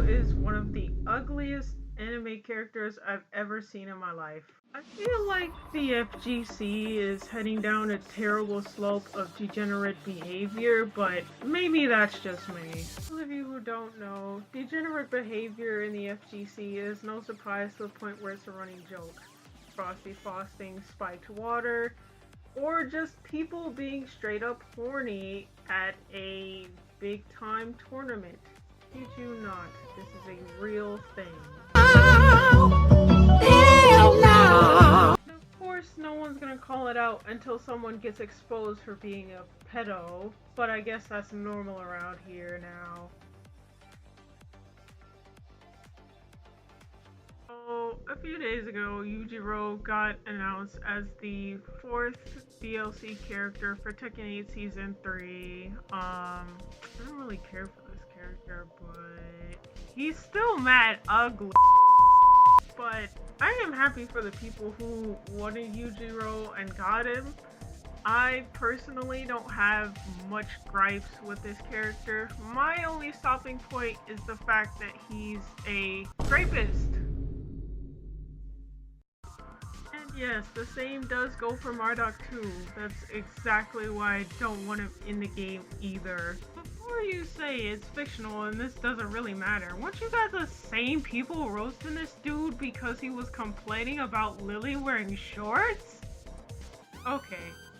Yujiro is one of the ugliest anime characters I've ever seen in my life. I feel like the FGC is heading down a terrible slope of degenerate behavior, but maybe that's just me. For those of you who don't know, degenerate behavior in the FGC is no surprise to the point where it's a running joke. Frosty frosting, spiked water, or just people being straight up horny at a big time tournament. Kid you not, this is a real thing. Of course, no one's gonna call it out until someone gets exposed for being a pedo, but I guess that's normal around here now. So, a few days ago, Yujiro got announced as the 4th DLC character for Tekken 8 Season 3. I don't really care for this character, but he's still mad ugly. But I am happy for the people who wanted Yujiro and got him. I personally don't have much gripes with this character. My only stopping point is the fact that he's a rapist. And yes, the same does go for Marduk too. That's exactly why I don't want him in the game either. Before you say it's fictional and this doesn't really matter, weren't you guys the same people roasting this dude because he was complaining about Lily wearing shorts? Okay,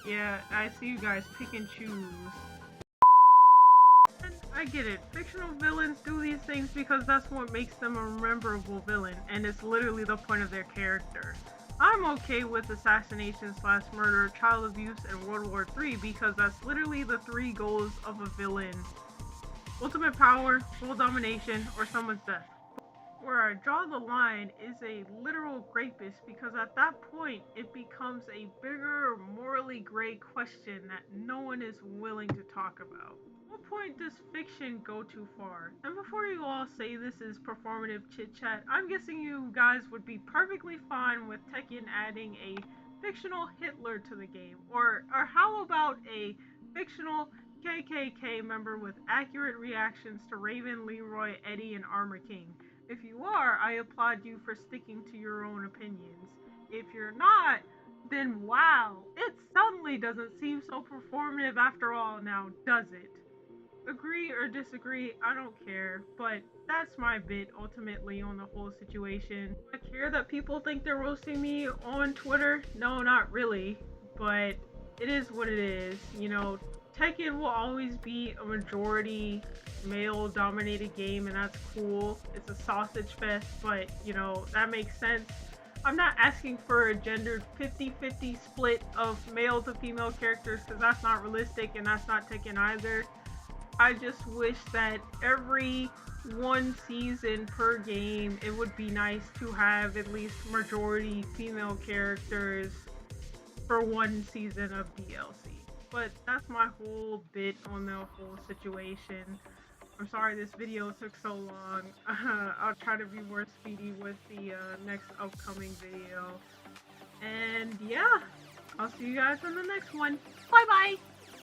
yeah, I see you guys pick and choose. And I get it, fictional villains do these things because that's what makes them a memorable villain, and it's literally the point of their character. I'm okay with assassination / murder, child abuse, and World War III because that's literally the 3 goals of a villain. Ultimate power, world domination, or someone's death. Where I draw the line is a literal rapist because at that point it becomes a bigger morally gray question that no one is willing to talk about. At what point does fiction go too far? And before you all say this is performative chit chat, I'm guessing you guys would be perfectly fine with Tekken adding a fictional Hitler to the game, or how about a fictional KKK member with accurate reactions to Raven, Leroy, Eddie, and Armor King? If you are, I applaud you for sticking to your own opinions. If you're not, then wow, it suddenly doesn't seem so performative after all now, does it? Agree or disagree, I don't care, but that's my bit ultimately on the whole situation. Do I care that people think they're roasting me on Twitter? No, not really, but it is what it is. You know, Tekken will always be a majority male dominated game, and that's cool. It's a sausage fest, but you know, that makes sense. I'm not asking for a gendered 50-50 split of male to female characters because that's not realistic and that's not Tekken either. I just wish that every 1 season per game, it would be nice to have at least majority female characters for 1 season of DLC. But that's my whole bit on the whole situation. I'm sorry this video took so long. I'll try to be more speedy with the next upcoming video. And yeah, I'll see you guys in the next one. Bye bye!